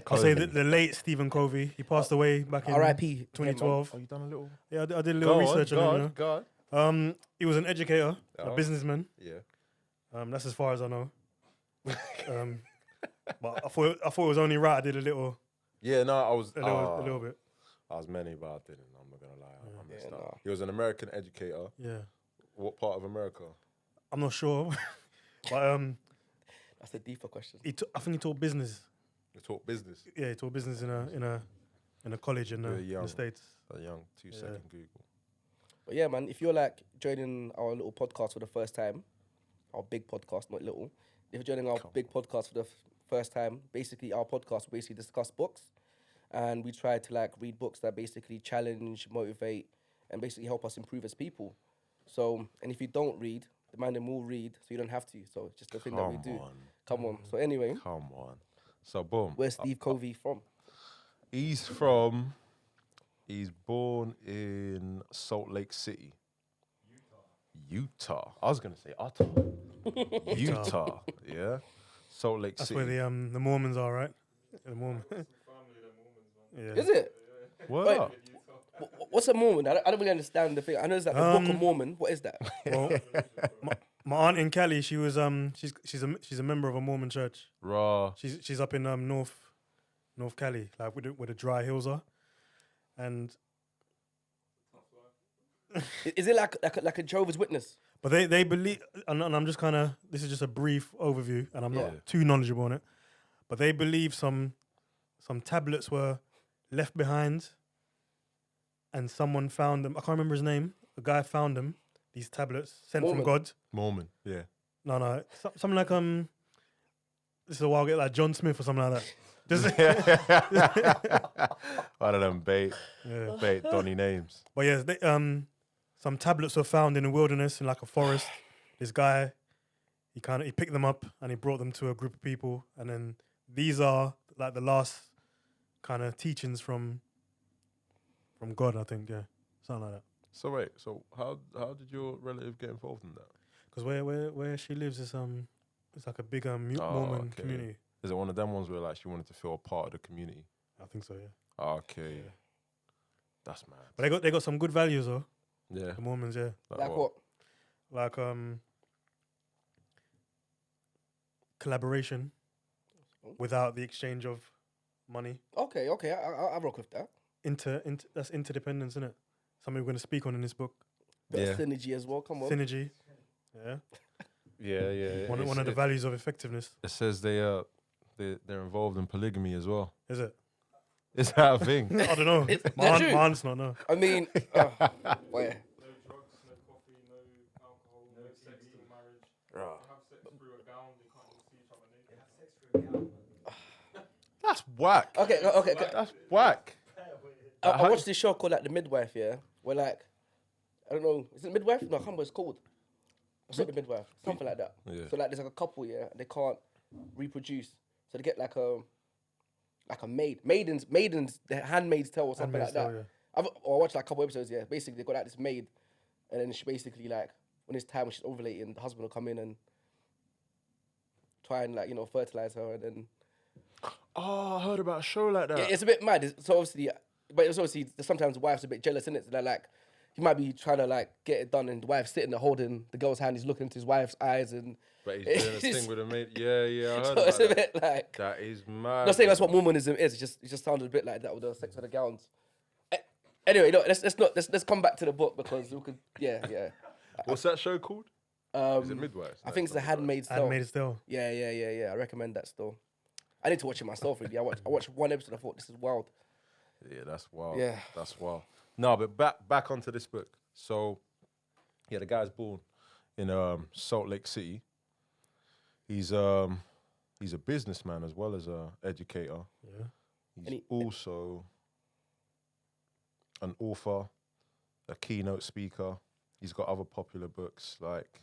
I'll say the late Stephen Covey. He passed away back in R.I.P. 2012. Oh, you done a little? Yeah, I did a little research on him. You know? Go on. He was an educator, a Oh. businessman. Yeah. That's as far as I know. But I thought it was only right. I did a little Yeah, no, I was... a little bit. I was many, but I didn't. I'm not going to lie. I messed up. nah. He was an American educator. Yeah, What part of America? I'm not sure, but That's a deeper question. I think he taught business. He taught business. Yeah, he taught business in a college in the States. A young 2-second Google. But yeah, man, if you're like joining our little podcast for the first time, our big podcast, not little. If you're joining our big podcast for the first time, basically our podcast we basically discuss books, and we try to like read books that basically challenge, motivate, and basically help us improve as people. So, and if you don't read, the man them will read, so you don't have to. So it's just the thing that we do. Come on. So anyway, Come on. So boom. where's Steve Covey from? He's born in Salt Lake City. Utah. I was going to say Utah. Utah. Yeah. Salt Lake That's City. where the Mormons are, right? The Mormons. Yeah. Is it? What Wait. up? What's a Mormon? I don't really understand the thing. I know it's like the Book of Mormon. What is that? Well, my aunt in Cali, she was she's a member of a Mormon church. Raw. She's up in North Cali, like where the dry hills are, and Is it like a Jehovah's Witness? but they believe, and I'm just kind of, this is just a brief overview, and I'm not too knowledgeable on it, but they believe some tablets were left behind, and someone found them. I can't remember his name. A guy found them. These tablets sent from God. Mormon. Yeah. No, something like this is a while ago, like John Smith or something like that. Just One of them bait Donny names. But yeah, some tablets were found in the wilderness in like a forest. This guy, he picked them up and he brought them to a group of people, and then these are like the last kind of teachings from God, I think. Yeah, something like that. So wait, how did your relative get involved in that? Because where she lives is it's like a big Mormon community. Is it one of them ones where like she wanted to feel a part of the community? I think so, yeah. Okay. Yeah. That's mad. But they got some good values though. Yeah. The Mormons, yeah. Like what? Like collaboration without the exchange of money. Okay, I rock with that. That's interdependence, isn't it? Something we're going to speak on in this book. Bit of synergy as well. Come on. Synergy. Yeah. Yeah. One of the values of effectiveness. It says they're involved in polygamy as well. Is it? Is that a thing? I don't know. My aunt's not, no. I mean, where? No drugs, no coffee, no alcohol, no sex till marriage. They have sex through a gown, they can't even see each other naked. They have sex through a gown. That's whack. Okay. That's whack. I watched this show called like The Midwife, yeah? Where like, I don't know, is it Midwife? No, I can't remember what it's called. It's not The Midwife, something like that. Yeah. So like there's like a couple, yeah, and they can't reproduce. So they get like a maid. Maidens, the Handmaid's Tale or something Handmaid's like that. Tale, I watched like a couple episodes, yeah. Basically, they got like this maid, and then she basically like, when it's time when she's ovulating, the husband will come in and try and like, fertilize her, and then... Oh, I heard about a show like that. It's a bit mad. So obviously, but it's obviously sometimes the wife's a bit jealous, innit? So they're like, he might be trying to like get it done, and the wife's sitting there holding the girl's hand. He's looking into his wife's eyes, and But he's doing a thing with a mate. Yeah, I heard so about it's a that. bit like. That is mad. I'm not saying that's what Mormonism is. It just sounded a bit like that with the sex with the gowns. Anyway, no, let's come back to the book because we could. Yeah. What's that show called? Is it Midwife? I think it's the Handmaid's Tale. Handmaid's Tale. Yeah. I recommend that still. I need to watch it myself. Really, I watched one episode. I thought this is wild. Yeah, that's wild. Yeah. That's wild. No, but back onto this book. So, yeah, the guy's born in Salt Lake City. He's a businessman as well as a educator. Yeah. He's also an author, a keynote speaker. He's got other popular books like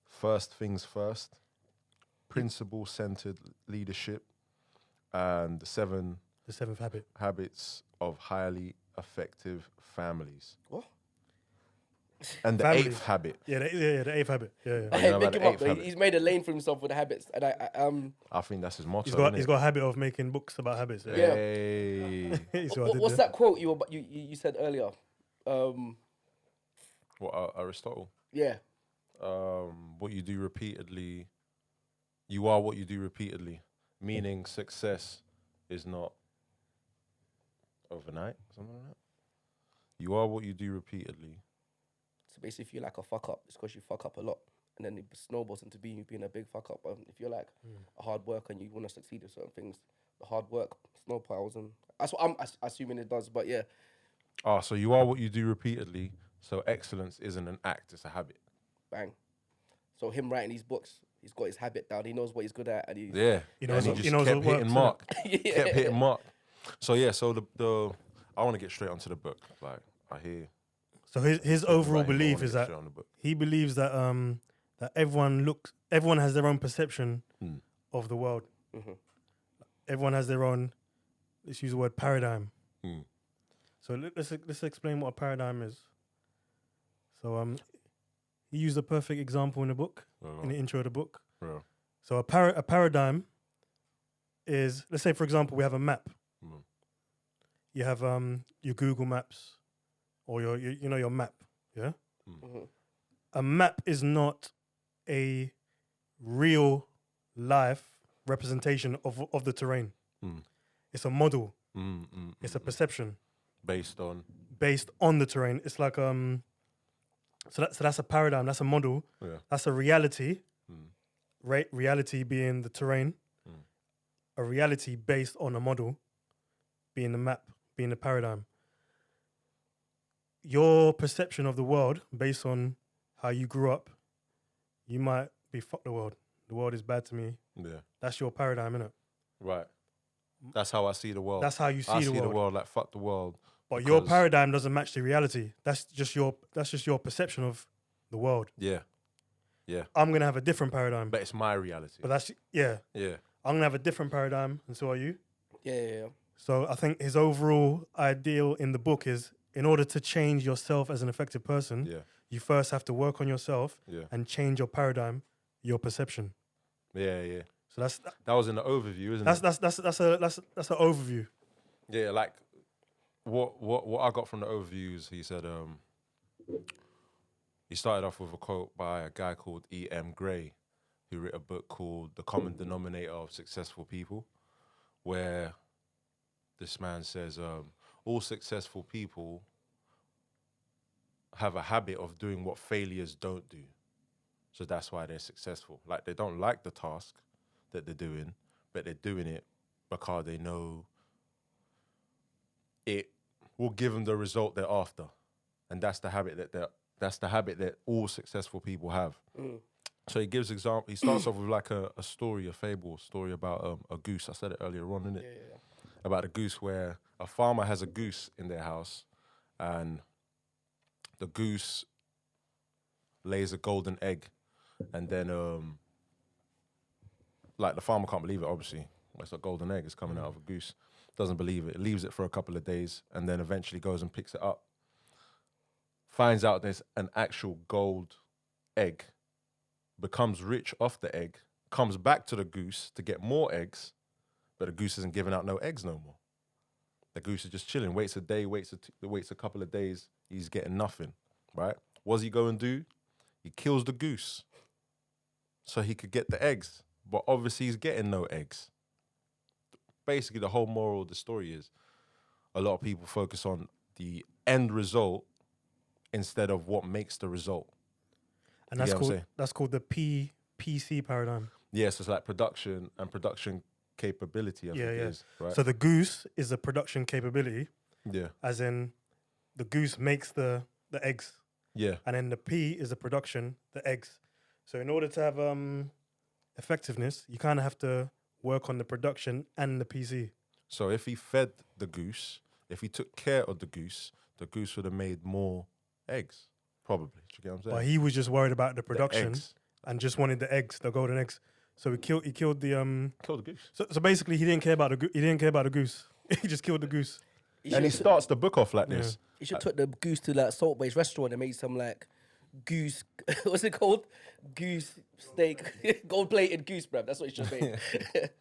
First Things First, Principle-Centered Leadership, and The Seventh Habit. Habits of Highly Effective Families. What? And the Family. 8th habit. Yeah, the 8th habit. Yeah, yeah. Oh, you Hey, know pick about him the up, eighth though. habit? He's made a lane for himself with the habits, and I think that's his motto. He's got a habit of making books about habits. Yeah. Yeah. Hey. He's what I did what's there. that quote you said earlier? What, Aristotle? Yeah. What you do repeatedly, you are what you do repeatedly. Meaning success is not overnight, something like that. You are what you do repeatedly. So basically, if you're like a fuck up, it's because you fuck up a lot, and then it snowballs into being a big fuck up. If you're like a hard worker and you want to succeed in certain things, the hard work snowpiles, and that's what I'm assuming it does. But yeah, So you are what you do repeatedly. So excellence isn't an act; it's a habit. bang. So him writing these books, he's got his habit down. He knows what he's good at, and he's Yeah, He knows and what- he he just knows kept what hitting works, mark. Yeah. Kept hitting mark. So yeah, so the I want to get straight onto the book. Like I hear. So his overall writing, but I belief wanna is get that straight on the book. he believes that that everyone has their own perception of the world. Mhm. Everyone has their own. Let's use the word paradigm. Hmm. So let's explain what a paradigm is. So he used a perfect example in the book, in the intro of the book. Yeah. So a paradigm is, let's say for example, we have a map. Mm. You have your Google Maps or your map, yeah? Mhm. A map is not a real life representation of the terrain. Mm. It's a model. Mm, It's a perception based on. based on the terrain. It's like so that's a paradigm. That's a model. Yeah. That's a reality. Mm. Reality being the terrain. Mm. A reality based on a model being the map, being the paradigm. Your perception of the world based on how you grew up, you might be fuck the world. The world is bad to me. Yeah. That's your paradigm, innit? Right. That's how I see the world. That's how you see I the see world. the world like fuck the world. But your because- paradigm doesn't match the reality. That's just your perception of the world. Yeah. I'm gonna have a different paradigm. But it's my reality. But that's yeah. Yeah. I'm gonna have a different paradigm, and so are you. Yeah. So I think his overall ideal in the book is, in order to change yourself as an effective person, Yeah. you first have to work on yourself Yeah. and change your paradigm, your perception. Yeah. So that's That was in the overview, isn't that's it? that's an overview. Yeah, like what I got from the overviews, he said he started off with a quote by a guy called E.M. Gray, who wrote a book called The Common Denominator of Successful People, where this man says all successful people have a habit of doing what failures don't do. So that's why they're successful. Like they don't like the task that they're doing, but they're doing it because they know it will give them the result they're after. And that's the habit that all successful people have. So he gives example. He starts off with like a story, a fable, story about a goose. I said it earlier on, didn't it? Yeah. About a goose, where a farmer has a goose in their house, and the goose lays a golden egg, and then like the farmer can't believe it. Obviously, it's a golden egg. It's coming out of a goose. Doesn't believe it. Leaves it for a couple of days, and then eventually goes and picks it up. Finds out there's an actual gold egg. Becomes rich off the egg. Comes back to the goose to get more eggs, but the goose isn't giving out no eggs no more. The goose is just chilling. Waits a day. Waits a couple of days. He's getting nothing. Right? What's he go and do? He kills the goose so he could get the eggs. But obviously he's getting no eggs. Basically, the whole moral of the story is a lot of people focus on the end result instead of what makes the result. And You that's get what I'm called saying? that's called the PC paradigm. Yes, it's like production and production capability, I think it Yeah. is. Right? So the goose is a production capability, yeah. as in the goose makes the eggs, Yeah. and then the P is the production, the eggs. So in order to have effectiveness, you kind of have to work on the production and the PC. So if he fed the goose, if he took care of the goose would have made more eggs, probably. Do you get what I'm saying? But he was just worried about the The production eggs. and just wanted the eggs, the golden eggs. So he killed the Kill the goose. So basically, he didn't care about the goose. He just killed the goose. And he starts the book off like this. You should took the goose to like Salt Bay's restaurant and made some like goose. What's it called? Goose steak, gold plated goose, bruv. That's what you should make.